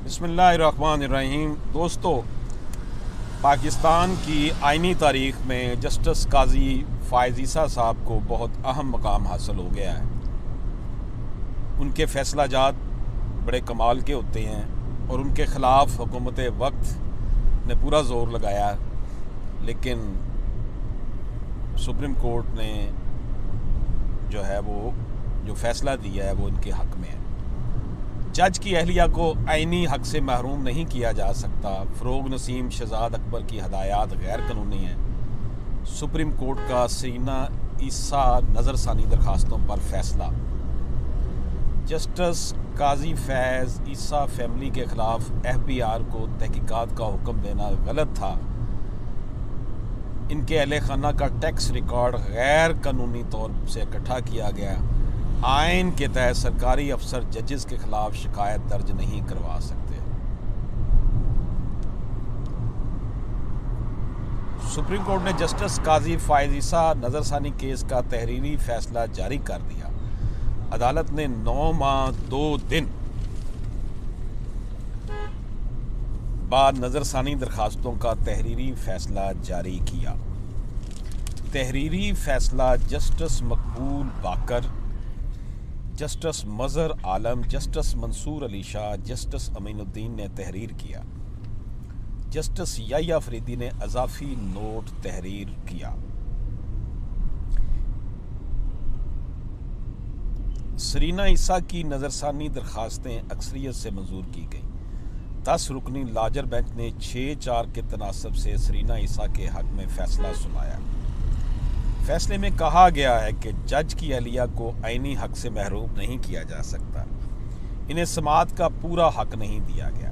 بسم اللہ الرحمن الرحیم۔ دوستو، پاکستان کی آئینی تاریخ میں جسٹس قاضی فائز عیسیٰ صاحب کو بہت اہم مقام حاصل ہو گیا ہے۔ ان کے فیصلہ جات بڑے کمال کے ہوتے ہیں اور ان کے خلاف حکومت وقت نے پورا زور لگایا، لیکن سپریم کورٹ نے جو فیصلہ دیا ہے وہ ان کے حق میں ہے۔ جج کی اہلیہ کو آئینی حق سے محروم نہیں کیا جا سکتا۔ فروغ نسیم شہزاد اکبر کی ہدایات غیر قانونی ہیں۔ سپریم کورٹ کا سرینا عیسیٰ نظر ثانی درخواستوں پر فیصلہ۔ جسٹس قاضی فیض عیسیٰ فیملی کے خلاف FBI کو تحقیقات کا حکم دینا غلط تھا۔ ان کے اہل خانہ کا ٹیکس ریکارڈ غیر قانونی طور سے اکٹھا کیا گیا۔ آئین کے تحت سرکاری افسر ججز کے خلاف شکایت درج نہیں کروا سکتے۔ سپریم کورٹ نے جسٹس قاضی فائز عیسیٰ نظر ثانی کیس کا تحریری فیصلہ جاری کر دیا۔ عدالت نے 9 ماہ 2 دن بعد نظر ثانی درخواستوں کا تحریری فیصلہ جاری کیا۔ تحریری فیصلہ جسٹس مقبول باقر، جسٹس مظہر عالم، جسٹس منصور علی شاہ، جسٹس امین الدین نے تحریر کیا۔ جسٹس یحییٰ فریدی نے اضافی نوٹ تحریر کیا۔ سرینا عیسیٰ کی نظر ثانی درخواستیں اکثریت سے منظور کی گئیں۔ 10 رکنی لارجر بینچ نے 6-4 کے تناسب سے سرینا عیسیٰ کے حق میں فیصلہ سنایا۔ فیصلے میں کہا گیا ہے کہ جج کی اہلیہ کو آئینی حق سے محروم نہیں کیا جا سکتا۔ انہیں سماعت کا پورا حق نہیں دیا گیا۔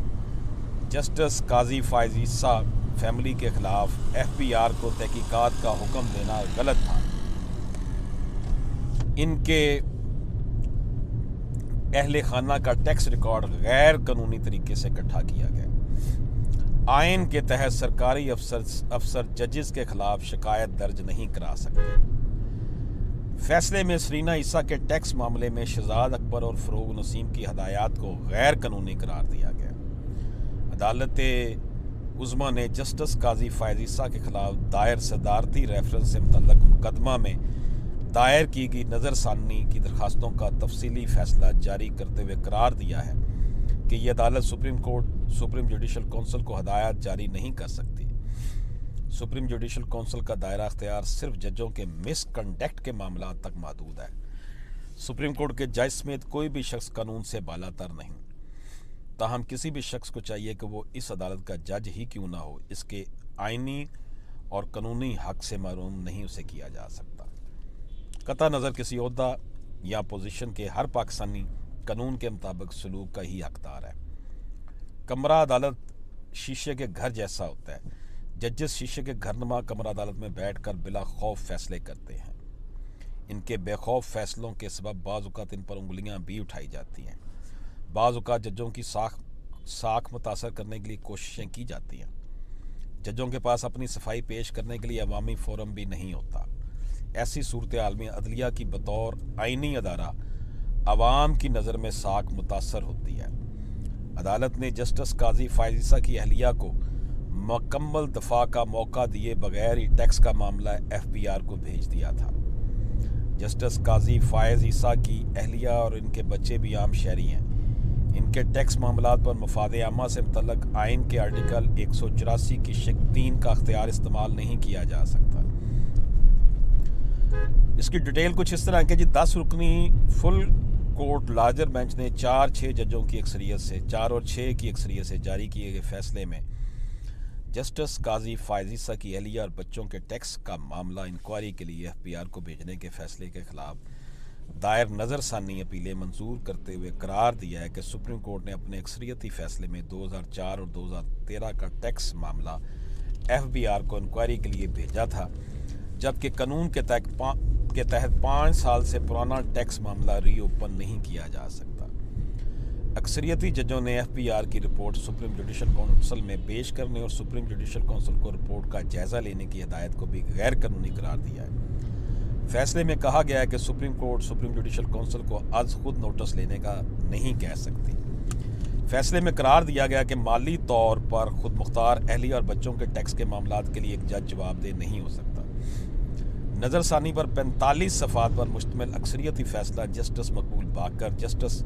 جسٹس قاضی فائز عیسیٰ فیملی کے خلاف FBI کو تحقیقات کا حکم دینا غلط تھا۔ ان کے اہل خانہ کا ٹیکس ریکارڈ غیر قانونی طریقے سے اکٹھا کیا گیا۔ آئین کے تحت سرکاری افسر ججز کے خلاف شکایت درج نہیں کرا سکتے۔ فیصلے میں سرینا عیسیٰ کے ٹیکس معاملے میں شہزاد اکبر اور فروغ نسیم کی ہدایات کو غیر قانونی قرار دیا گیا۔ عدالت عظمیٰ نے جسٹس قاضی فائز عیسیٰ کے خلاف دائر صدارتی ریفرنس سے متعلق مقدمہ میں دائر کی گئی نظر ثانی کی درخواستوں کا تفصیلی فیصلہ جاری کرتے ہوئے قرار دیا ہے کہ یہ عدالت سپریم جوڈیشل کونسل کو ہدایات جاری نہیں کر سکتی۔ سپریم جوڈیشل کونسل کا دائرہ اختیار صرف ججوں کے مس کنڈکٹ کے معاملات تک محدود ہے۔ سپریم کورٹ کے جج سمیت کوئی بھی شخص قانون سے بالا تر نہیں۔ تاہم کسی بھی شخص کو چاہیے کہ وہ اس عدالت کا جج ہی کیوں نہ ہو، اس کے آئینی اور قانونی حق سے محروم نہیں اسے کیا جا سکتا۔ قطع نظر کسی عہدہ یا پوزیشن کے ہر پاکستانی قانون کے مطابق سلوک کا ہی حقدار ہے۔ کمرہ عدالت شیشے کے گھر جیسا ہوتا ہے۔ ججز شیشے کے گھر نما کمرہ عدالت میں بیٹھ کر بلا خوف فیصلے کرتے ہیں۔ ان کے بے خوف فیصلوں کے سبب بعض اوقات ان پر انگلیاں بھی اٹھائی جاتی ہیں۔ بعض اوقات ججوں کی ساکھ متاثر کرنے کے لیے کوششیں کی جاتی ہیں۔ ججوں کے پاس اپنی صفائی پیش کرنے کے لیے عوامی فورم بھی نہیں ہوتا۔ ایسی صورتحال میں عدلیہ کی بطور آئینی ادارہ عوام کی نظر میں ساکھ متاثر ہوتی ہے۔ عدالت نے جسٹس قاضی فائز عیسیٰ کی اہلیہ کو مکمل دفاع کا موقع دیے بغیر ہی ٹیکس کا معاملہ FBI کو بھیج دیا تھا۔ جسٹس قاضی فائز عیسیٰ کی اہلیہ اور ان کے بچے بھی عام شہری ہیں۔ ان کے ٹیکس معاملات پر مفاد عامہ سے متعلق آئین کے آرٹیکل 184 کی شق 3 کا اختیار استعمال نہیں کیا جا سکتا۔ اس کی ڈیٹیل کچھ اس طرح ہے کہ 10 رکنی فل کورٹ لارجر بینچ نے 4-6 ججوں کی اکثریت سے 4 اور 6 کی اکثریت سے جاری کیے گئے فیصلے میں جسٹس قاضی فائز عیسیٰ کی اہلیہ اور بچوں کے ٹیکس کا معاملہ انکوائری کے لیے FBI کو بھیجنے کے فیصلے کے خلاف دائر نظر ثانی اپیلیں منظور کرتے ہوئے قرار دیا ہے کہ سپریم کورٹ نے اپنے اکثریتی فیصلے میں 2004 اور 2013 کا ٹیکس معاملہ FBI کو انکوائری کے لیے بھیجا تھا، جبکہ قانون کے تحت 5 سال سے پرانا ٹیکس معاملہ ری اوپن نہیں کیا جا سکتا۔ اکثریتی ججوں نے FBI کی رپورٹ سپریم جوڈیشل کونسل میں پیش کرنے اور سپریم جوڈیشل کونسل کو رپورٹ کا جائزہ لینے کی ہدایت کو بھی غیر قانونی قرار دیا ہے۔ فیصلے میں کہا گیا ہے کہ supreme court supreme judicial council کو از خود نوٹس لینے کا نہیں کہہ سکتی۔ فیصلے میں قرار دیا گیا کہ مالی طور پر خود مختار اہلیہ اور بچوں کے ٹیکس کے معاملات کے لیے ایک جج جواب دہ نہیں ہو سکتا۔ نظر ثانی پر 45 صفحات پر مشتمل اکثریتی فیصلہ جسٹس مقبول باقر، جسٹس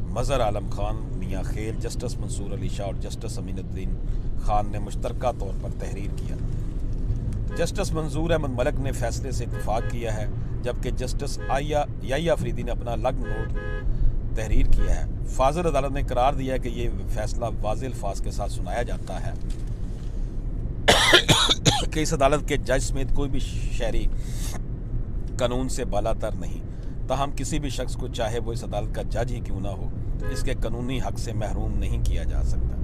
مظہر عالم خان میاں خیل، جسٹس منصور علی شاہ اور جسٹس امین الدین خان نے مشترکہ طور پر تحریر کیا۔ جسٹس منظور احمد ملک نے فیصلے سے اتفاق کیا ہے، جبکہ جسٹس یحییٰ افریدی نے اپنا الگ نوٹ تحریر کیا ہے۔ فاضل عدالت نے قرار دیا ہے کہ یہ فیصلہ واضح الفاظ کے ساتھ سنایا جاتا ہے کہ اس عدالت کے جج سمیت کوئی بھی شہری قانون سے بالا تر نہیں، تاہم کسی بھی شخص کو چاہے وہ اس عدالت کا جج ہی کیوں نہ ہو، اس کے قانونی حق سے محروم نہیں کیا جا سکتا۔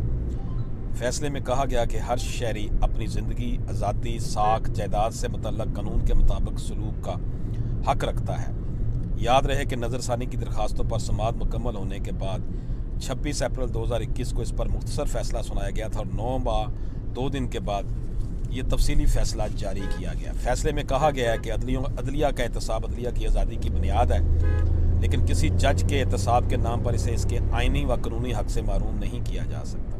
فیصلے میں کہا گیا کہ ہر شہری اپنی زندگی، آزادی، ساکھ، جائیداد سے متعلق قانون کے مطابق سلوک کا حق رکھتا ہے۔ یاد رہے کہ نظر ثانی کی درخواستوں پر سماعت مکمل ہونے کے بعد 26 اپریل 2021 کو اس پر مختصر فیصلہ سنایا گیا تھا اور 9 ماہ 2 دن کے بعد یہ تفصیلی فیصلہ جاری کیا گیا۔ فیصلے میں کہا گیا ہے کہ عدلیہ کا احتساب عدلیہ کی آزادی کی بنیاد ہے، لیکن کسی جج کے احتساب کے نام پر اسے اس کے آئینی و قانونی حق سے محروم نہیں کیا جا سکتا۔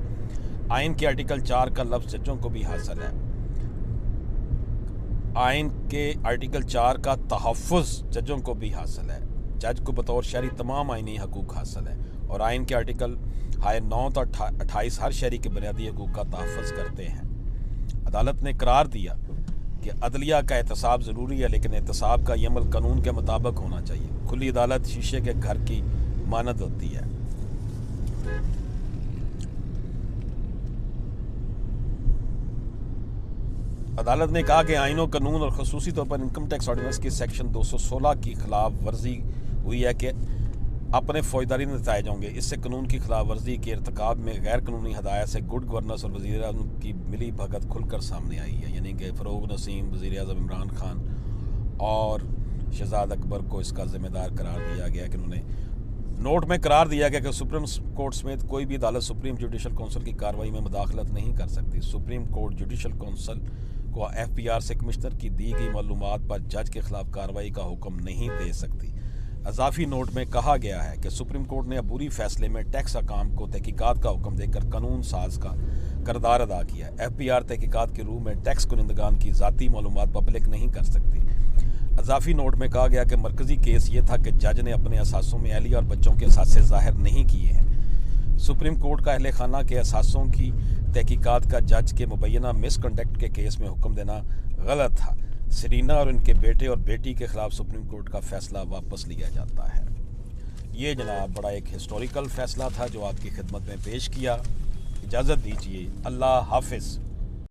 آئین کے آرٹیکل 4 کا لفظ ججوں کو بھی حاصل ہے۔ آئین کے آرٹیکل 4 کا تحفظ ججوں کو بھی حاصل ہے۔ جج کو بطور شہری تمام آئینی حقوق حاصل ہیں اور آئین کے آرٹیکل 9 تا 28 ہر شہری کے بنیادی حقوق کا تحفظ کرتے ہیں۔ عدالت نے قرار دیا کہ عدلیہ کا احتساب ضروری ہے، لیکن احتساب کا یہ عمل قانون کے مطابق ہونا چاہیے۔ کھلی عدالت شیشے کے گھر کی مانند ہوتی ہے۔ عدالت نے کہا کہ آئین و قانون اور خصوصی طور پر انکم ٹیکس آرڈیننس کی سیکشن 216 کی خلاف ورزی ہوئی ہے کہ اپنے فوجداری نتائج ہوں گے۔ اس سے قانون کی خلاف ورزی کے ارتکاب میں غیر قانونی ہدایت سے گڈ گورننس اور وزیر اعظم کی ملی بھگت کھل کر سامنے آئی ہے، یعنی کہ فروغ نسیم، وزیر اعظم عمران خان اور شہزاد اکبر کو اس کا ذمہ دار قرار دیا گیا کہ انہوں نے نوٹ میں قرار دیا گیا کہ سپریم کورٹ سمیت کوئی بھی عدالت سپریم جوڈیشل کونسل کی کارروائی میں مداخلت نہیں کر سکتی۔ سپریم کورٹ جوڈیشل کونسل کو ایف پی آر سے کمشنر کی دی گئی معلومات پر جج کے خلاف کارروائی کا حکم نہیں دے سکتی۔ اضافی نوٹ میں کہا گیا ہے کہ سپریم کورٹ نے عبوری فیصلے میں ٹیکس حکام کو تحقیقات کا حکم دے کر قانون ساز کا کردار ادا کیا ہے۔ ایف پی آر تحقیقات کی روح میں ٹیکس کنندگان کی ذاتی معلومات پبلک نہیں کر سکتی۔ اضافی نوٹ میں کہا گیا کہ مرکزی کیس یہ تھا کہ جج نے اپنے اثاثوں میں اہلیہ اور بچوں کے اثاثے ظاہر نہیں کیے ہیں۔ سپریم کورٹ کا اہل خانہ کے اثاثوں کی تحقیقات کا جج کے مبینہ مس کنڈکٹ کے کیس میں حکم دینا غلط تھا۔ سرینا اور ان کے بیٹے اور بیٹی کے خلاف سپریم کورٹ کا فیصلہ واپس لیا جاتا ہے۔ یہ جناب بڑا ایک ہسٹوریکل فیصلہ تھا جو آپ کی خدمت میں پیش کیا۔ اجازت دیجیے، اللہ حافظ۔